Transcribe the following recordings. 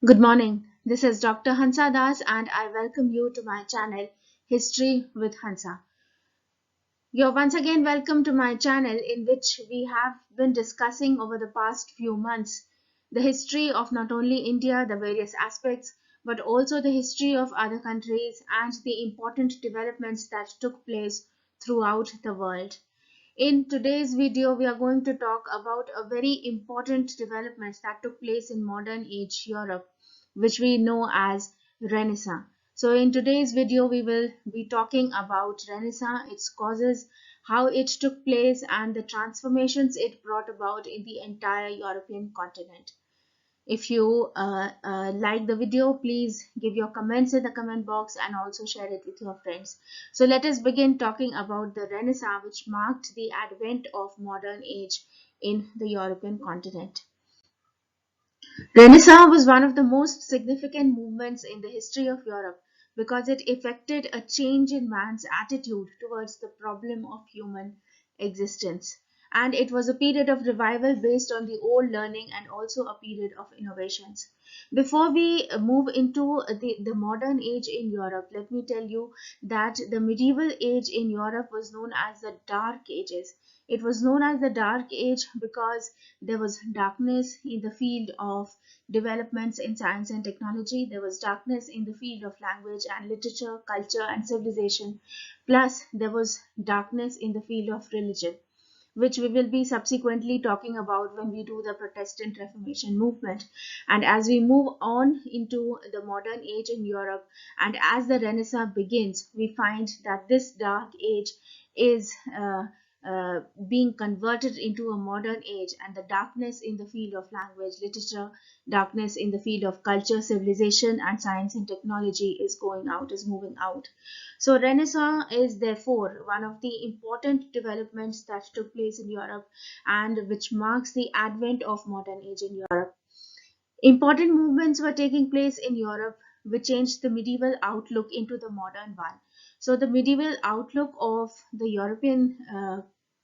Good morning. This is Dr. Hansa Das and I welcome you to my channel History with Hansa. You're once again welcome to my channel in which we have been discussing over the past few months the history of not only India, the various aspects, but also the history of other countries and the important developments that took place throughout the world. In today's video, we are going to talk about a very important development that took place in modern age Europe, which we know as Renaissance. So in today's video, we will be talking about Renaissance, its causes, how it took place, and the transformations it brought about in the entire European continent. If you like the video, please give your comments in the comment box and also share it with your friends. So let us begin talking about the Renaissance, which marked the advent of modern age in the European continent. Renaissance was one of the most significant movements in the history of Europe because it effected a change in man's attitude towards the problem of human existence. And it was a period of revival based on the old learning and also a period of innovations. Before we move into the modern age in Europe, let me tell you that the medieval age in Europe was known as the Dark Ages. It was known as the Dark Age because there was darkness in the field of developments in science and technology. There was darkness in the field of language and literature, culture and civilization. Plus, there was darkness in the field of religion, which we will be subsequently talking about when we do the Protestant Reformation movement. And as we move on into the modern age in Europe and as the Renaissance begins, we find that this dark age is being converted into a modern age, and the darkness in the field of language, literature, darkness in the field of culture, civilization, and science and technology is going out, is moving out. So Renaissance is therefore one of the important developments that took place in Europe and which marks the advent of modern age in Europe. Important movements were taking place in Europe which changed the medieval outlook into the modern one. So the medieval outlook of the European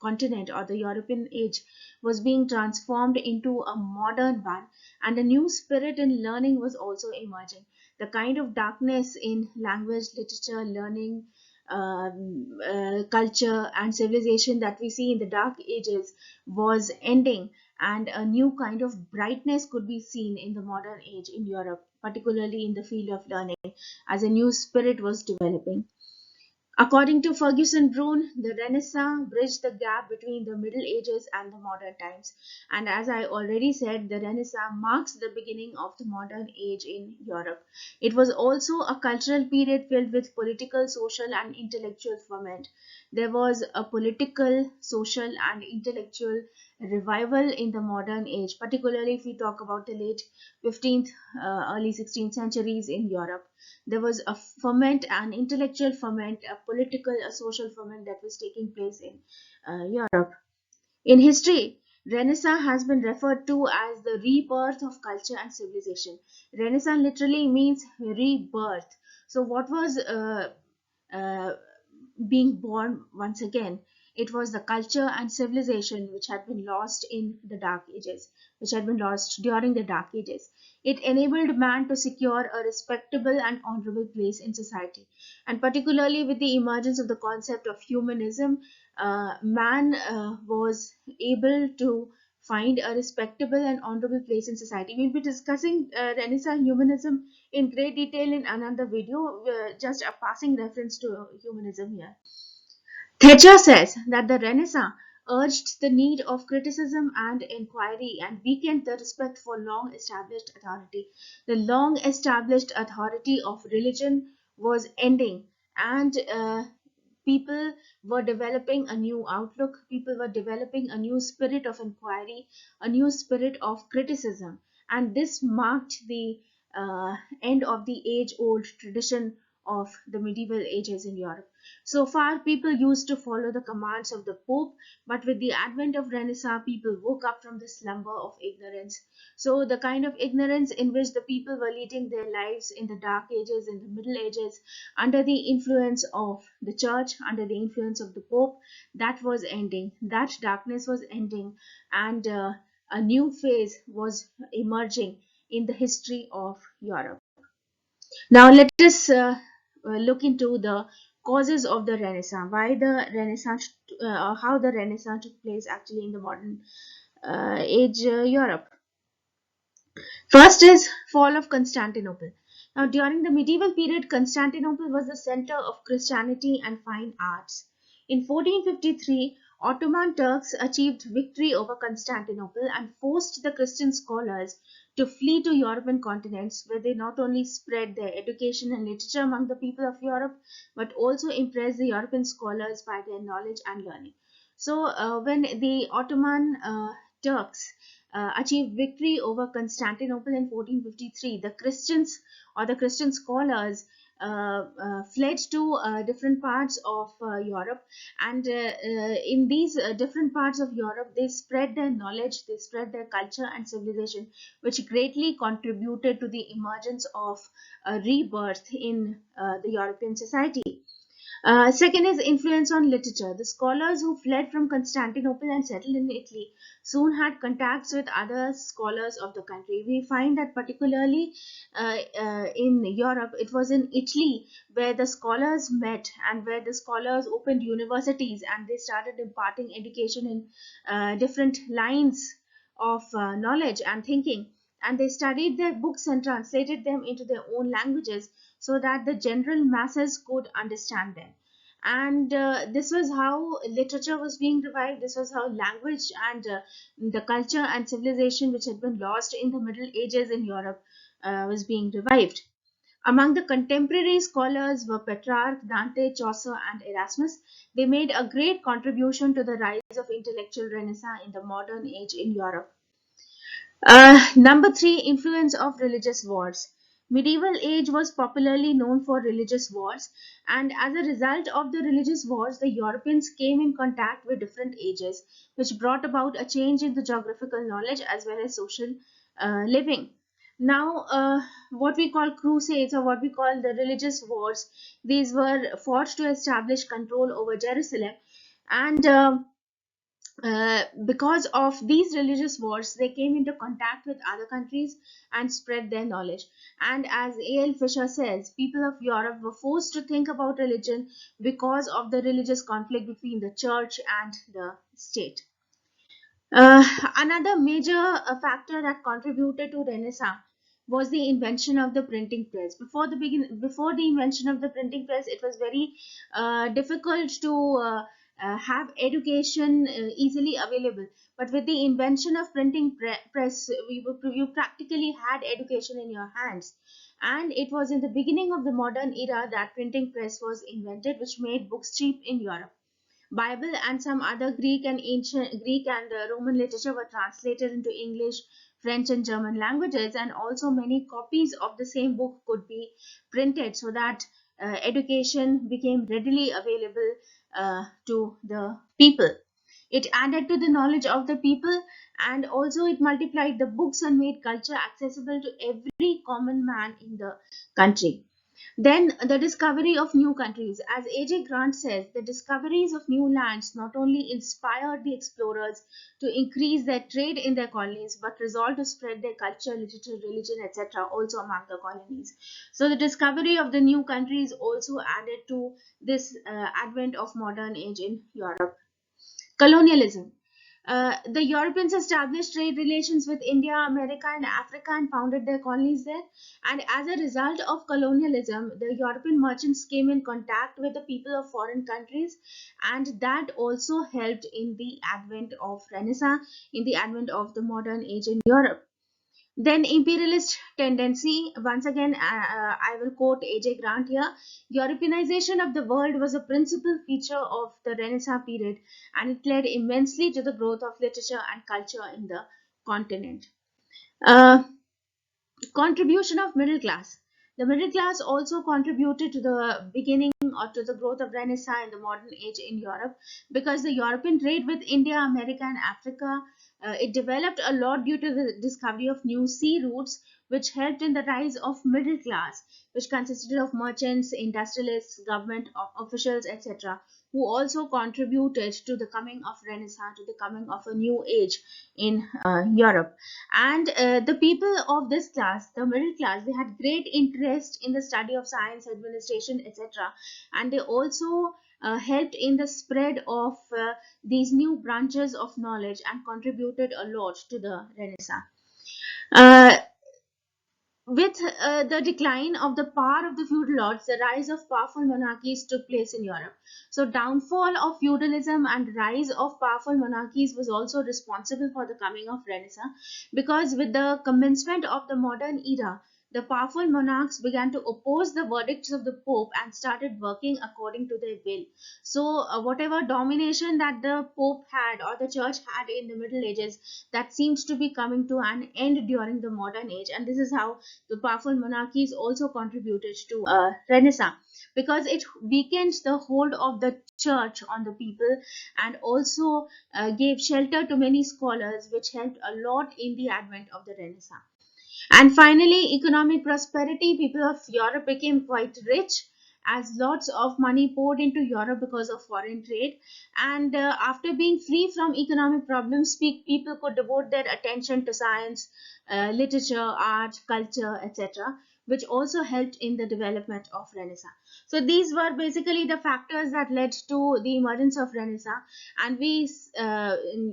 continent or the European age was being transformed into a modern one, and a new spirit in learning was also emerging. The kind of darkness in language, literature, learning, culture, and civilization that we see in the Dark Ages was ending, and a new kind of brightness could be seen in the modern age in Europe, particularly in the field of learning, as a new spirit was developing. According to Ferguson Brune, the Renaissance bridged the gap between the Middle Ages and the modern times. And as I already said, the Renaissance marks the beginning of the modern age in Europe. It was also a cultural period filled with political, social, and intellectual ferment. There was a political, social, and intellectual revival in the modern age, particularly if we talk about the late 15th, early 16th centuries in Europe. There was a ferment, an intellectual ferment, a political, a social ferment that was taking place in Europe. In history, Renaissance has been referred to as the rebirth of culture and civilization. Renaissance literally means rebirth. So, what was uh, being born once again? It was the culture and civilization which had been lost in the Dark Ages, which had been lost during the Dark Ages. It enabled man to secure a respectable and honorable place in society. And particularly with the emergence of the concept of humanism, man was able to find a respectable and honorable place in society. We'll be discussing Renaissance humanism in great detail in another video, just a passing reference to humanism here. Thatcher says that the Renaissance urged the need of criticism and inquiry and weakened the respect for long established authority. The long established authority of religion was ending, and people were developing a new outlook, people were developing a new spirit of inquiry, a new spirit of criticism, and this marked the end of the age old tradition of the medieval ages in Europe. So far, people used to follow the commands of the Pope, but with the advent of Renaissance, people woke up from the slumber of ignorance. So, the kind of ignorance in which the people were leading their lives in the Dark Ages, in the Middle Ages, under the influence of the Church, under the influence of the Pope, that was ending. That darkness was ending, and a new phase was emerging in the history of Europe. Now let us look into the causes of the Renaissance. Why the Renaissance, or how the Renaissance took place actually in the modern age Europe. First is fall of Constantinople. Now, during the medieval period, Constantinople was the center of Christianity and fine arts. In 1453, Ottoman Turks achieved victory over Constantinople and forced the Christian scholars to flee to European continents, where they not only spread their education and literature among the people of Europe, but also impressed the European scholars by their knowledge and learning. So, when the Ottoman Turks achieved victory over Constantinople in 1453, the Christians or the Christian scholars fled to different parts of Europe, and in these different parts of Europe, they spread their knowledge, they spread their culture and civilization, which greatly contributed to the emergence of a rebirth in the European society. Second is influence on literature. The scholars who fled from Constantinople and settled in Italy soon had contacts with other scholars of the country. We find that particularly in Europe, it was in Italy where the scholars met and where the scholars opened universities and they started imparting education in different lines of knowledge and thinking. And they studied their books and translated them into their own languages so that the general masses could understand them. And this was how literature was being revived. This was how language and the culture and civilization which had been lost in the Middle Ages in Europe was being revived. Among the contemporary scholars were Petrarch, Dante, Chaucer, and Erasmus. They made a great contribution to the rise of intellectual renaissance in the modern age in Europe. Number three, influence of religious wars. Medieval age was popularly known for religious wars, and as a result of the religious wars, the Europeans came in contact with different ages, which brought about a change in the geographical knowledge as well as social living. Now, what we call crusades or what we call the religious wars, these were fought to establish control over Jerusalem, and because of these religious wars, they came into contact with other countries and spread their knowledge. And as A.L. Fisher says, people of Europe were forced to think about religion because of the religious conflict between the church and the state. Another major factor that contributed to Renaissance was the invention of the printing press. Before the invention of the printing press, it was very difficult to have education easily available. But with the invention of printing press, you practically had education in your hands. And it was in the beginning of the modern era that printing press was invented, which made books cheap in Europe. Bible and some other Greek and Roman literature were translated into English, French, and German languages, and also many copies of the same book could be printed so that education became readily available to the people. It added to the knowledge of the people, and also it multiplied the books and made culture accessible to every common man in the country. Then the discovery of new countries. As A.J. Grant says, the discoveries of new lands not only inspired the explorers to increase their trade in their colonies, but resolved to spread their culture, literature, religion, etc. also among the colonies. So the discovery of the new countries also added to this advent of modern age in Europe. Colonialism. The Europeans established trade relations with India, America, and Africa and founded their colonies there. And as a result of colonialism, the European merchants came in contact with the people of foreign countries, and that also helped in the advent of Renaissance, in the advent of the modern age in Europe. Then imperialist tendency. Once again, I will quote A.J. Grant here. Europeanization of the world was a principal feature of the Renaissance period, and it led immensely to the growth of literature and culture in the continent. Uh, Contribution of middle class. The middle class also contributed to the beginning or to the growth of Renaissance in the modern age in Europe, because the European trade with India, America, and Africa It developed a lot due to the discovery of new sea routes, which helped in the rise of middle class, which consisted of merchants, industrialists, government officials, etc., who also contributed to the coming of Renaissance, to the coming of a new age in Europe. And the people of this class, the middle class, they had great interest in the study of science, administration, etc., and they also helped in the spread of these new branches of knowledge and contributed a lot to the Renaissance. Uh, with the decline of the power of the feudal lords, the rise of powerful monarchies took place in Europe. So, downfall of feudalism and rise of powerful monarchies was also responsible for the coming of Renaissance, because with the commencement of the modern era, the powerful monarchs began to oppose the verdicts of the Pope and started working according to their will. So, whatever domination that the Pope had or the Church had in the Middle Ages, that seems to be coming to an end during the modern age, and this is how the powerful monarchies also contributed to Renaissance, because it weakened the hold of the church on the people and also gave shelter to many scholars, which helped a lot in the advent of the Renaissance. And finally, economic prosperity. People of Europe became quite rich as lots of money poured into Europe because of foreign trade. And after being free from economic problems, people could devote their attention to science, literature, art, culture, etc., which also helped in the development of Renaissance. So these were basically the factors that led to the emergence of Renaissance. And we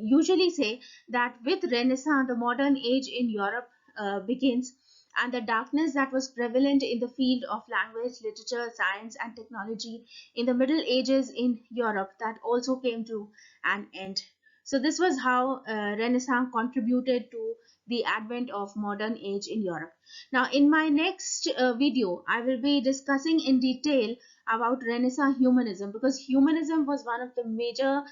usually say that with Renaissance, the modern age in Europe begins, and the darkness that was prevalent in the field of language, literature, science, and technology in the Middle Ages in Europe, that also came to an end. So this was how Renaissance contributed to the advent of modern age in Europe. Now, in my next video, I will be discussing in detail about Renaissance humanism, because humanism was one of the major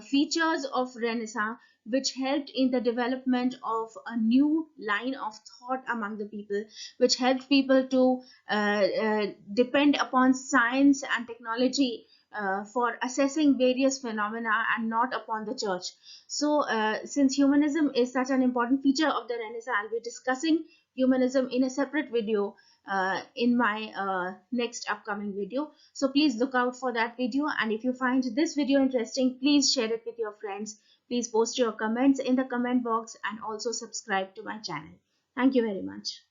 features of Renaissance, which helped in the development of a new line of thought among the people, which helped people to depend upon science and technology for assessing various phenomena and not upon the church. So, since humanism is such an important feature of the Renaissance, I'll be discussing humanism in a separate video in my next upcoming video. So please look out for that video, and if you find this video interesting, please share it with your friends. Please post your comments in the comment box and also subscribe to my channel. Thank you very much.